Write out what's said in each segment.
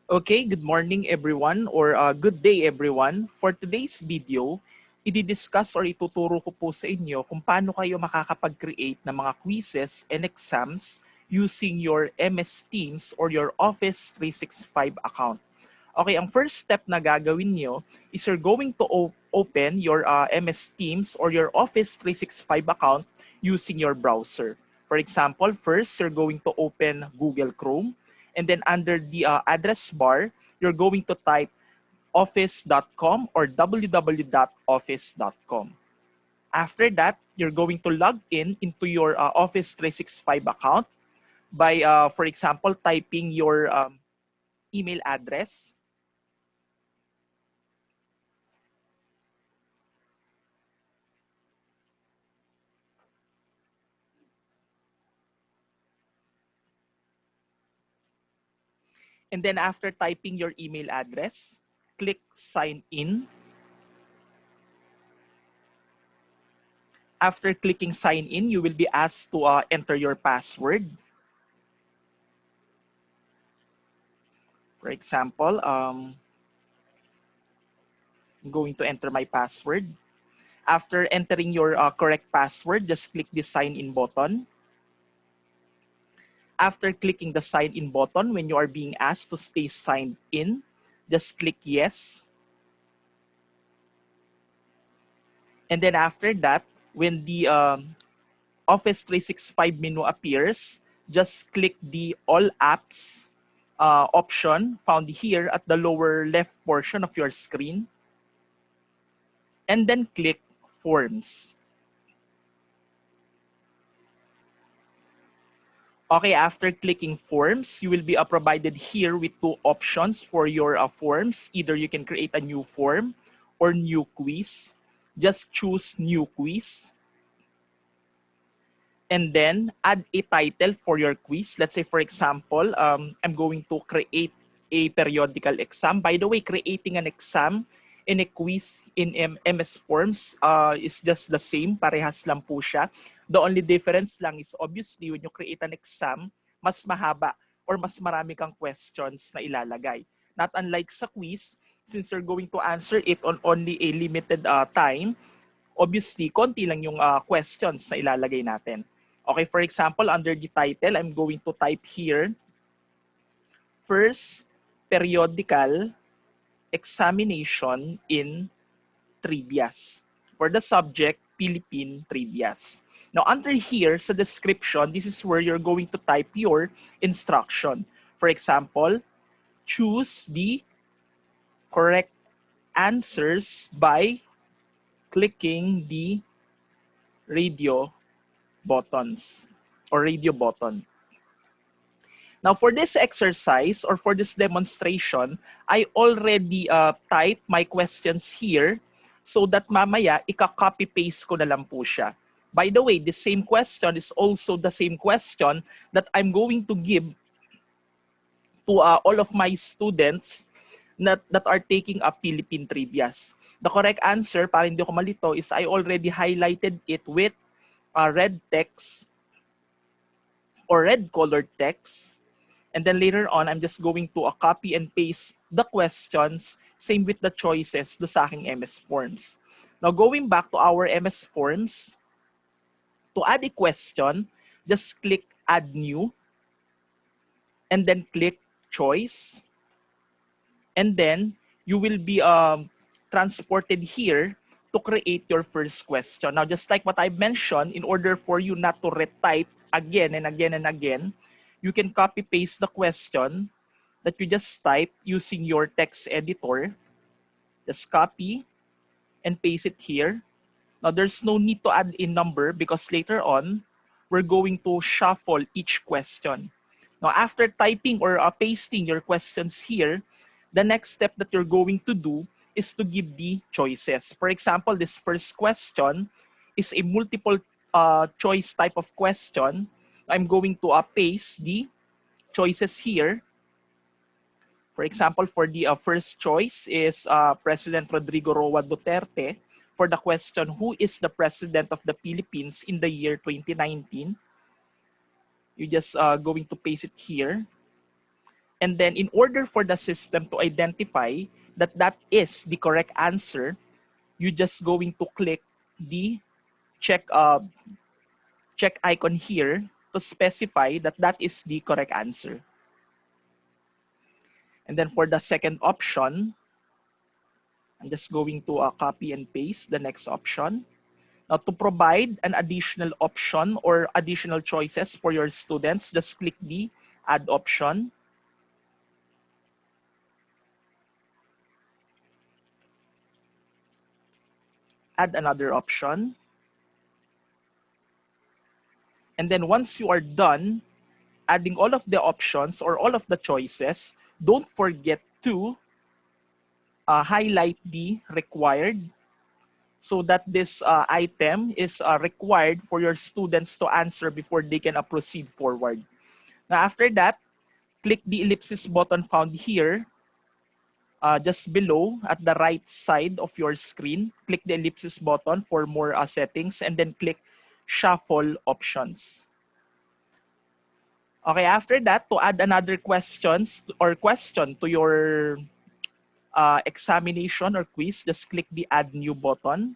Okay, good morning everyone or good day everyone. For today's video, i-discuss or ituturo ko po sa inyo kung paano kayo makakapag-create ng mga quizzes and exams using your MS Teams or your Office 365 account. Okay, ang first step na gagawin niyo is you're going to open your MS Teams or your Office 365 account using your browser. For example, first, you're going to open Google Chrome, and then under the address bar, you're going to type office.com or www.office.com. After that, you're going to log in into your Office 365 account by, for example, typing your email address. And then after typing your email address, click sign in. After clicking sign in, you will be asked to enter your password. For example, I'm going to enter my password. After entering your correct password, just click the sign in button. After clicking the sign in button, when you are being asked to stay signed in, just click yes. And then after that, when the Office 365 menu appears, just click the All Apps option found here at the lower left portion of your screen, and then click Forms. Okay, after clicking Forms, you will be provided here with two options for your forms. Either you can create a new form or new quiz. Just choose New Quiz. And then add a title for your quiz. Let's say, for example, I'm going to create a periodical exam. By the way, creating an exam in a quiz in MS Forms is just the same. Parehas lang po siya. The only difference lang is obviously when you create an exam, mas mahaba or mas marami kang questions na ilalagay. Not unlike sa quiz, since you're going to answer it on only a limited time, obviously, konti lang yung questions na ilalagay natin. Okay, for example, under the title, I'm going to type here, first periodical examination in trivias. For the subject, Philippine trivias. Now, under here, sa description, this is where you're going to type your instruction. For example, choose the correct answers by clicking the radio buttons or radio button. Now, for this exercise or for this demonstration, I already typed my questions here so that mamaya ika-copy-paste ko na lang po siya. By the way, the same question is also the same question that I'm going to give to all of my students that are taking up Philippine Trivias. The correct answer, para hindi ko malito, is I already highlighted it with red text or red colored text. And then later on, I'm just going to copy and paste the questions, same with the choices do sa aking MS Forms. Now, going back to our MS Forms, to add a question, just click Add New, and then click Choice. And then, you will be transported here to create your first question. Now, just like what I mentioned, in order for you not to retype again and again and again, you can copy paste the question that you just type using your text editor. Just copy and paste it here. Now, there's no need to add a number because later on, we're going to shuffle each question. Now, after typing or pasting your questions here, the next step that you're going to do is to give the choices. For example, this first question is a multiple choice type of question. I'm going to paste the choices here. For example, for the first choice is President Rodrigo Roa Duterte. For the question, who is the President of the Philippines in the year 2019? You're just going to paste it here. And then in order for the system to identify that that is the correct answer, you just going to click the check check icon here to specify that that is the correct answer. And then for the second option, I'm just going to copy and paste the next option. Now, to provide an additional option or additional choices for your students, just click the add option. Add another option. And then once you are done adding all of the options or all of the choices, don't forget to highlight the required so that this item is required for your students to answer before they can proceed forward. Now, after that, click the ellipsis button found here just below at the right side of your screen. Click the ellipsis button for more settings and then click shuffle options. Okay, after that, to add another questions or question to your examination or quiz, just click the add new button.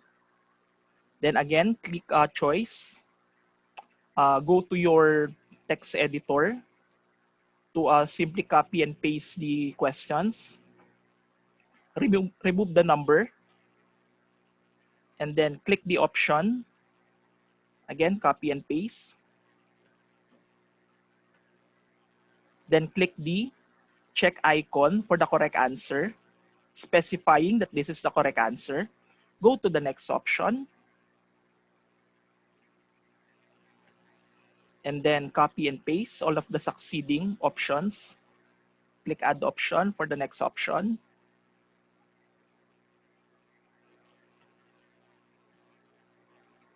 Then again, click choice. Go to your text editor to simply copy and paste the questions. Remove the number. And then click the option. Again, copy and paste. Then click the check icon for the correct answer, specifying that this is the correct answer. Go to the next option. And then copy and paste all of the succeeding options. Click add option for the next option.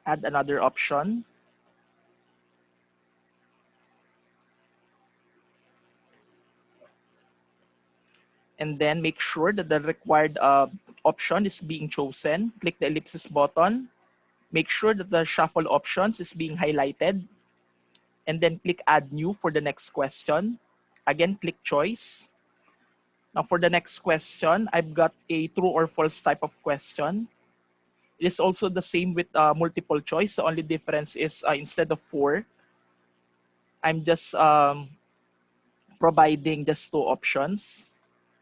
Add another option. And then make sure that the required option is being chosen. Click the ellipsis button. Make sure that the shuffle options is being highlighted. And then click add new for the next question. Again, click choice. Now for the next question, I've got a true or false type of question. It is also the same with multiple choice. The only difference is instead of 4, I'm just providing just 2 options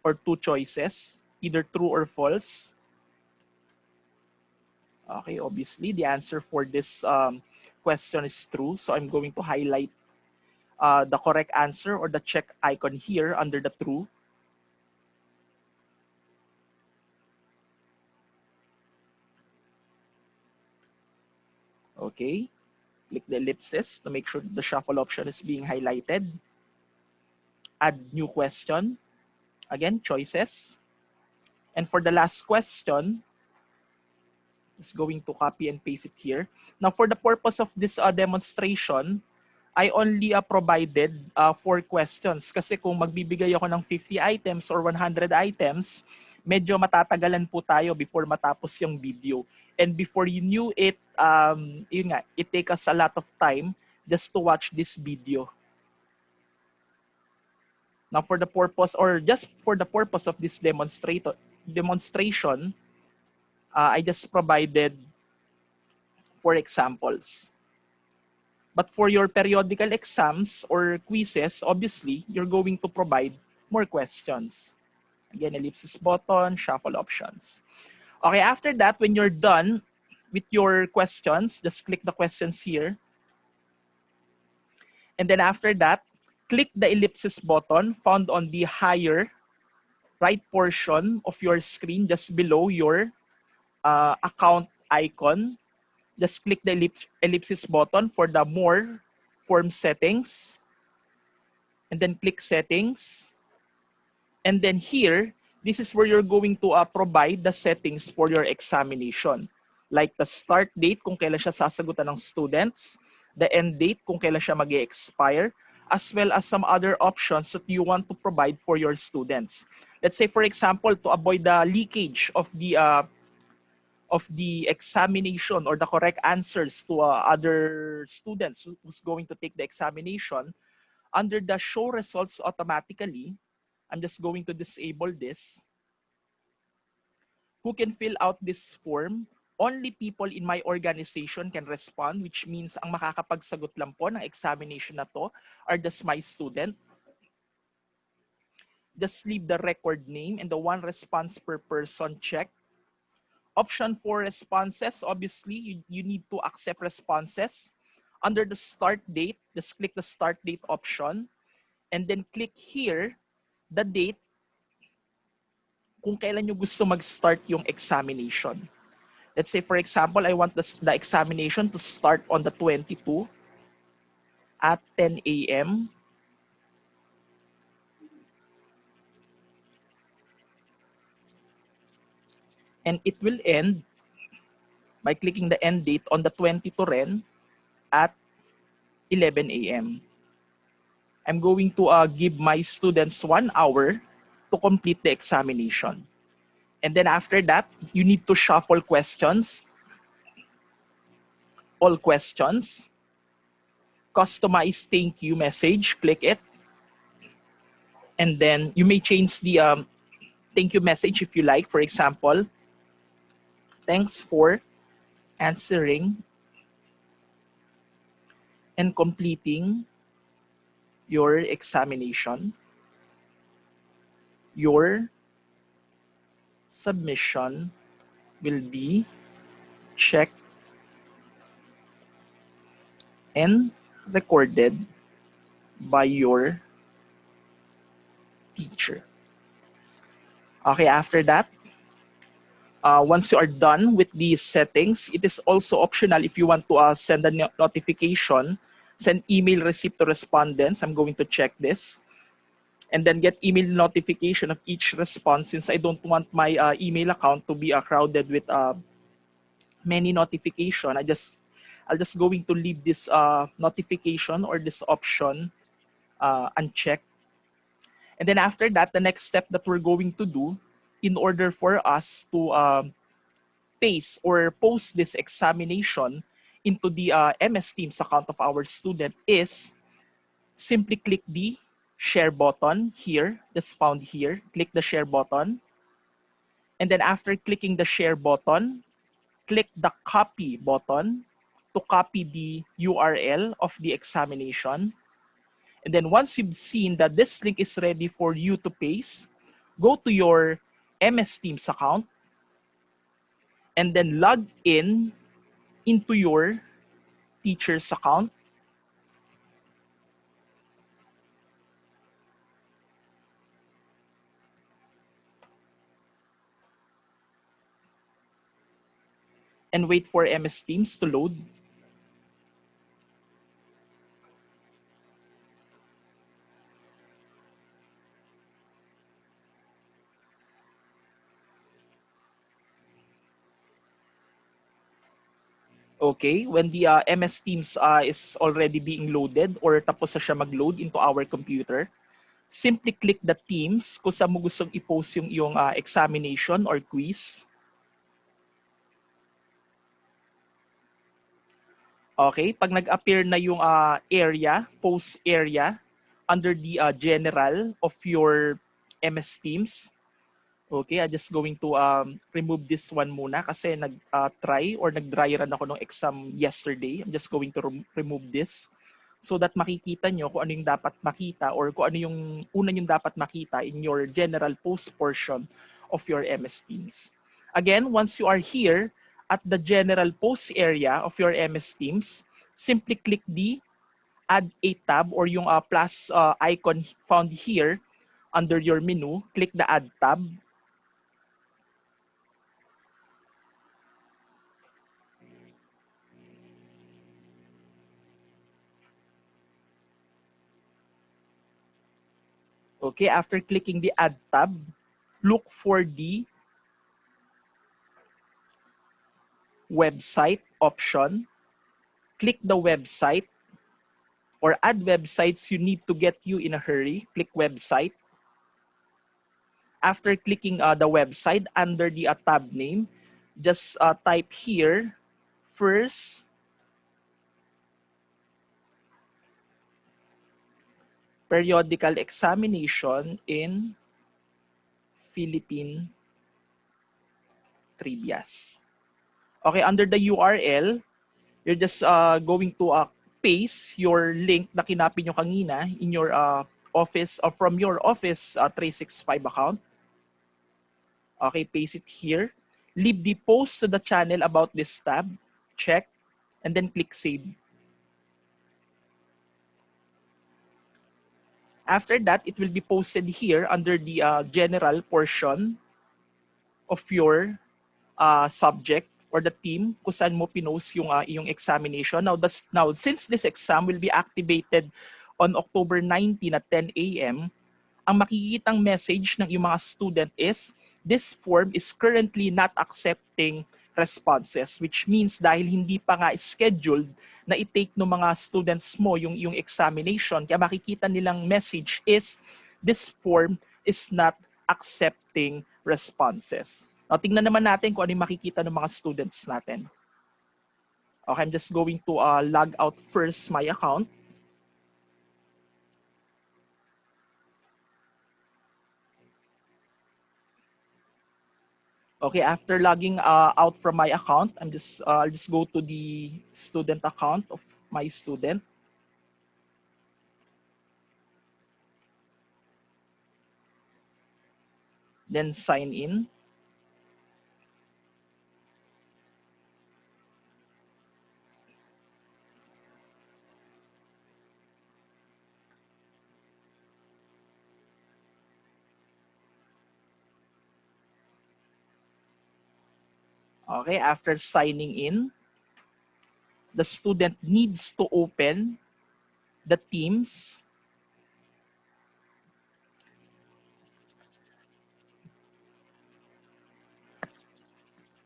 or 2 choices, either true or false. Okay, obviously the answer for this question is true. So I'm going to highlight the correct answer or the check icon here under the true. Okay, click the ellipsis to make sure the shuffle option is being highlighted. Add new question. Again, choices. And for the last question, just going to copy and paste it here. Now, for the purpose of this demonstration, I only provided 4 questions kasi kung magbibigay ako ng 50 items or 100 items, medyo matatagalan po tayo before matapos yung video. And before you knew it, yun nga, it take us a lot of time just to watch this video. Now, for the purpose or just for the purpose of this demonstration, I just provided 4 examples. But for your periodical exams or quizzes, obviously, you're going to provide more questions. Again, ellipsis button, shuffle options. Okay, after that, when you're done with your questions, just click the questions here. And then after that, click the ellipsis button found on the higher right portion of your screen just below your account icon. Just click the ellipsis button for the more form settings. And then click settings. And then here, this is where you're going to provide the settings for your examination. Like the start date kung kailan siya sasagutan ng students, the end date kung kailan siya mag-expire, as well as some other options that you want to provide for your students. Let's say, for example, to avoid the leakage of the examination or the correct answers to other students who's going to take the examination, under the show results automatically, I'm just going to disable this. Who can fill out this form? Only people in my organization can respond, which means ang makakapagsagot lang po ng examination na to are just my student. Just leave the record name and the one response per person check. Option 4 responses, obviously, you need to accept responses. Under the start date, just click the start date option and then click here, the date, kung kailan nyo gusto mag-start yung examination. Let's say, for example, I want the examination to start on the 22 at 10 a.m. And it will end by clicking the end date on the 22 rin at 11 a.m. I'm going to give my students 1 hour to complete the examination. And then after that, you need to shuffle questions, all questions, customize thank you message, click it. And then you may change the thank you message if you like. For example, thanks for answering and completing your examination. Your submission will be checked and recorded by your teacher. Okay, after that, once you are done with these settings, it is also optional if you want to send a notification, send email receipt to respondents. I'm going to check this. And then get email notification of each response, since I don't want my email account to be crowded with many notification. I'll just going to leave this notification or this option unchecked. And then after that, the next step that we're going to do in order for us to paste or post this examination into the MS Teams account of our student is simply click the share button here, just found here. Click the share button. And then after clicking the share button, click the copy button to copy the URL of the examination. And then once you've seen that this link is ready for you to paste, go to your MS Teams account and then log in into your teacher's account. And wait for MS Teams to load. Okay, when the MS Teams is already being loaded or tapos na siya mag-load into our computer, simply click the Teams kung saan mo gustong i-post yung iyong examination or quiz. Okay, pag nag-appear na yung area, post area, under the general of your MS Teams, okay, I'm just going to remove this one muna kasi nag-try or nag-dry run ako ng exam yesterday. I'm just going to remove this so that makikita nyo kung ano yung dapat makita or kung ano yung una yung dapat makita in your general post portion of your MS Teams. Again, once you are here at the general post area of your MS Teams, simply click the add a tab or yung plus icon found here under your menu. Click the add tab. Okay, after clicking the add tab, look for the website option. Click the website or add websites you need to get you in a hurry. Click website. After clicking the website under the tab name, just type here, first periodical examination in Philippine Trivias. Okay, under the URL, you're just going to paste your link na kinopy nyo kanina in your office or from your Office 365 account. Okay, paste it here. Leave the post to the channel about this tab. Check. And then click save. After that, it will be posted here under the general portion of your subject or the team kung saan mo pinost yung iyong examination. Now, since this exam will be activated on October 19 at 10 a.m., ang makikitang message ng iyong mga student is, this form is currently not accepting responses, which means dahil hindi pa nga scheduled na i-take ng mga students mo yung examination, kaya makikita nilang message is, this form is not accepting responses. Now, tingnan naman natin kung ano yung makikita ng mga students natin. Okay, I'm just going to log out first my account. Okay, after logging out from my account, I'll just go to the student account of my student. Then sign in. Okay, after signing in, the student needs to open the Teams.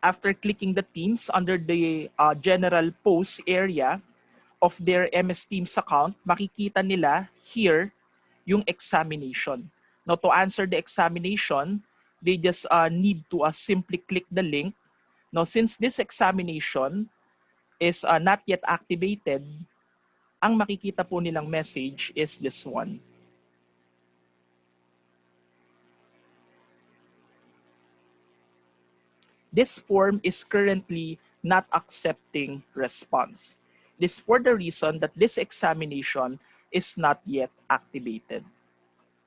After clicking the Teams under the general post area of their MS Teams account, makikita nila here yung examination. Now, to answer the examination, they just need to simply click the link. Now, since this examination is not yet activated, ang makikita po nilang message is this one. This form is currently not accepting response. This for the reason that this examination is not yet activated.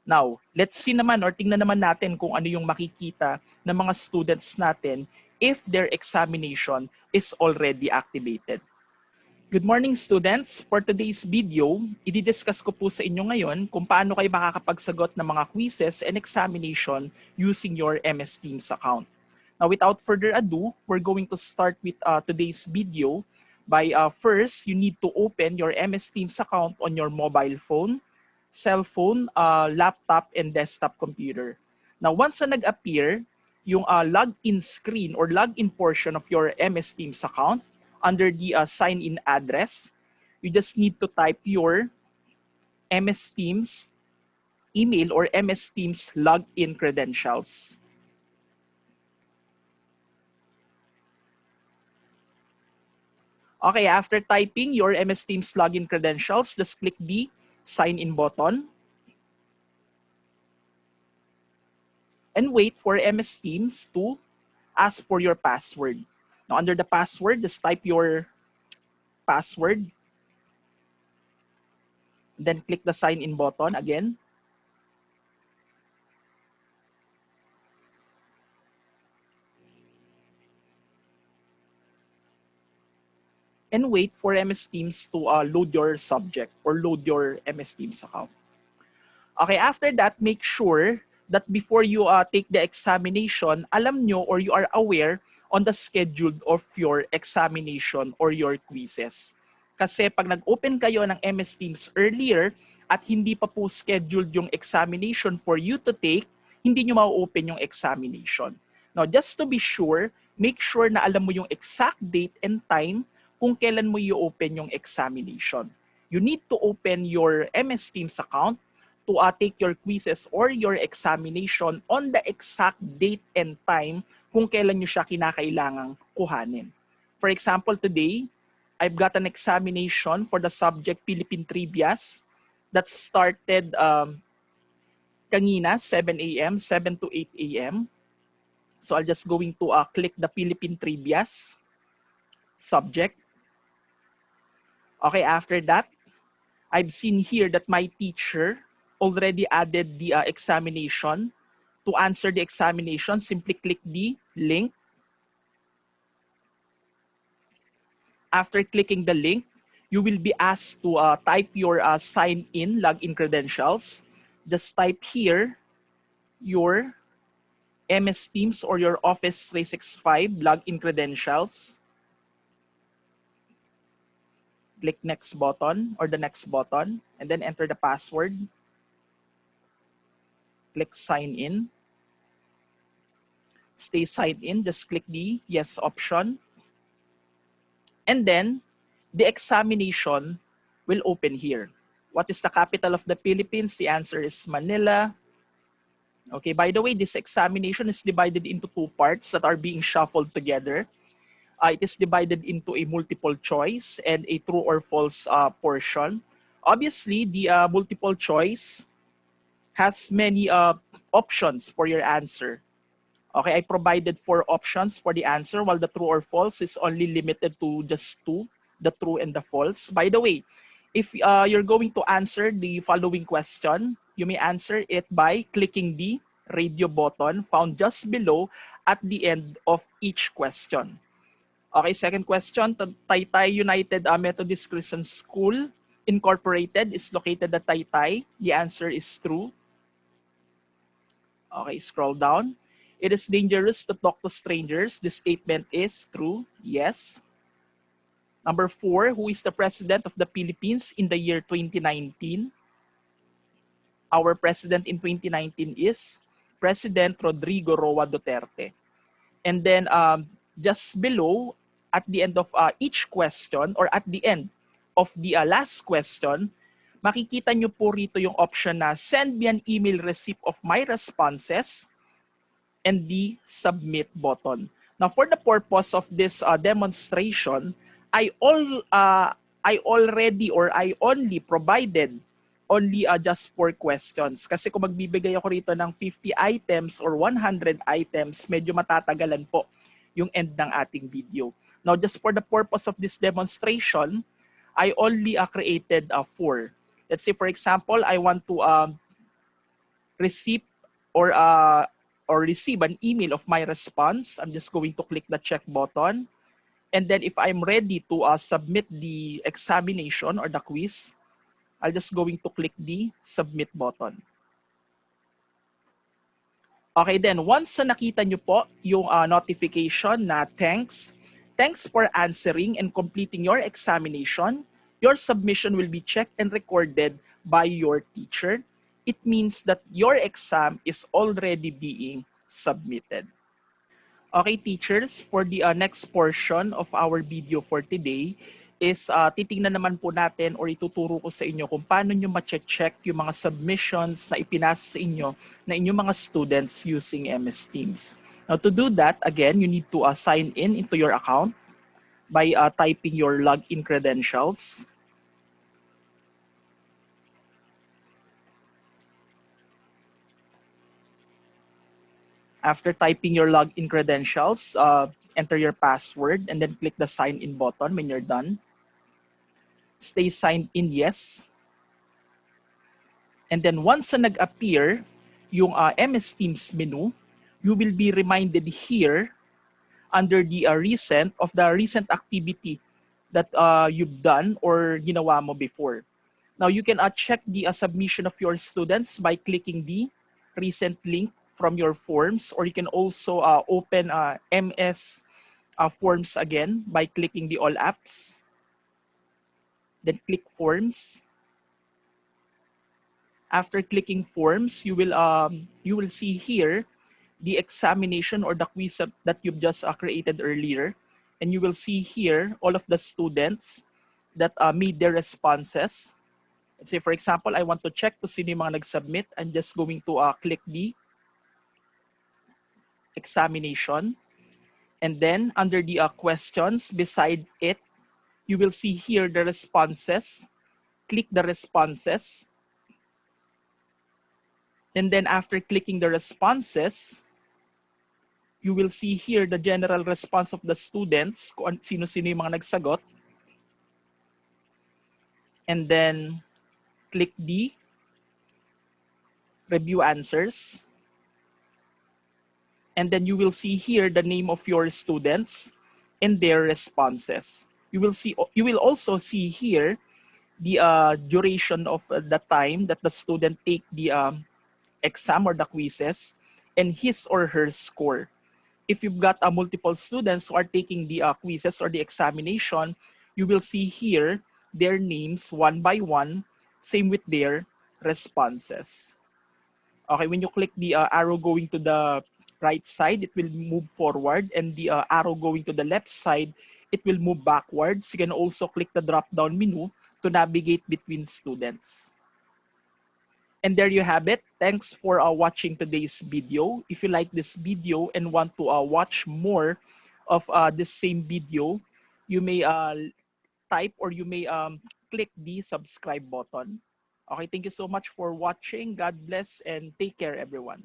Now, let's see naman or tingnan naman natin kung ano yung makikita ng mga students natin if their examination is already activated. Good morning, students. For today's video, i-discuss ko po sa inyo ngayon kung paano kayo makakapagsagot ng mga quizzes and examination using your MS Teams account. Now, without further ado, we're going to start with today's video by first, you need to open your MS Teams account on your mobile phone, cell phone, laptop, and desktop computer. Now, once na nag-appear yung login screen or login portion of your MS Teams account, under the sign-in address, you just need to type your MS Teams email or MS Teams login credentials. Okay, after typing your MS Teams login credentials, just click the sign-in button and wait for MS Teams to ask for your password. Now, under the password, just type your password. Then click the sign-in button again. And wait for MS Teams to load your subject or load your MS Teams account. Okay, after that, make sure that before you take the examination, alam nyo or you are aware on the schedule of your examination or your quizzes. Kasi pag nag-open kayo ng MS Teams earlier at hindi pa po scheduled yung examination for you to take, hindi nyo ma-open yung examination. Now, just to be sure, make sure na alam mo yung exact date and time kung kailan mo i-open yung examination. You need to open your MS Teams account to take your quizzes or your examination on the exact date and time kung kailan nyo siya kinakailangang kuhanin. For example, today, I've got an examination for the subject Philippine Trivias that started kanina, 7 a.m., 7 to 8 a.m. So I'll just going to click the Philippine Trivias subject. Okay, after that, I've seen here that my teacher already added the examination. To answer the examination, simply click the link. After clicking the link, you will be asked to type your sign-in login credentials. Just type here your MS Teams or your Office 365 login credentials. Click next button or the next button and then enter the password. Click sign in. Stay signed in, just click the yes option. And then the examination will open here. What is the capital of the Philippines? The answer is Manila. Okay, by the way, this examination is divided into two parts that are being shuffled together. It is divided into a multiple choice and a true or false portion. Obviously, the multiple choice has many options for your answer. Okay, I provided 4 options for the answer, while the true or false is only limited to just 2, the true and the false. By the way, if you're going to answer the following question, you may answer it by clicking the radio button found just below at the end of each question. Okay, second question, Taytay United Methodist Christian School Incorporated is located at Taytay. The answer is true. Okay, scroll down. It is dangerous to talk to strangers. This statement is true. Yes. Number 4, who is the president of the Philippines in the year 2019? Our president in 2019 is President Rodrigo Roa Duterte. And then just below, at the end of each question or at the end of the last question, makikita nyo po rito yung option na send me an email receipt of my responses and the submit button. Now, for the purpose of this demonstration, I only provided only just 4 questions. Kasi kung magbibigay ako rito ng 50 items or 100 items, medyo matatagalan po yung end ng ating video. Now, just for the purpose of this demonstration, I only created 4. Let's say, for example, I want to receive or receive an email of my response. I'm just going to click the check button. And then if I'm ready to submit the examination or the quiz, I'll just going to click the submit button. Okay, then once nakita nyo po yung notification na thanks for answering and completing your examination, your submission will be checked and recorded by your teacher. It means that your exam is already being submitted. Okay, teachers, for the next portion of our video for today is titingnan naman po natin or ituturo ko sa inyo kung paano nyo ma-check yung mga submissions na ipinasa sa inyo na inyong mga students using MS Teams. Now, to do that, again, you need to sign in into your account by typing your login credentials. After typing your login credentials, enter your password and then click the sign in button when you're done. Stay signed in yes. And then once na nag-appear yung MS Teams menu, you will be reminded here under the recent activity that you've done or ginawa mo before. Now you can check the submission of your students by clicking the recent link from your forms, or you can also open MS Forms again by clicking the all apps. Then click forms. After clicking forms, you will see here the examination or the quiz that you've just created earlier, and you will see here all of the students that made their responses. Let's say, for example, I want to check to sino yung mga nag-submit. I'm just going to click the examination. And then under the questions, beside it, you will see here the responses. Click the responses. And then after clicking the responses, you will see here the general response of the students, kung sino-sino yung mga nagsagot. And then click the review answers. And then you will see here the name of your students and their responses. You will also see here the duration of the time that the student take the exam or the quizzes and his or her score. If you've got multiple students who are taking the quizzes or the examination, you will see here their names one by one, same with their responses. Okay, when you click the arrow going to the right side, it will move forward, and the arrow going to the left side, it will move backwards. You can also click the drop-down menu to navigate between students. And there you have it. Thanks for watching today's video. If you like this video and want to watch more of this same video, you may type or you may click the subscribe button. Okay, thank you so much for watching. God bless and take care, everyone.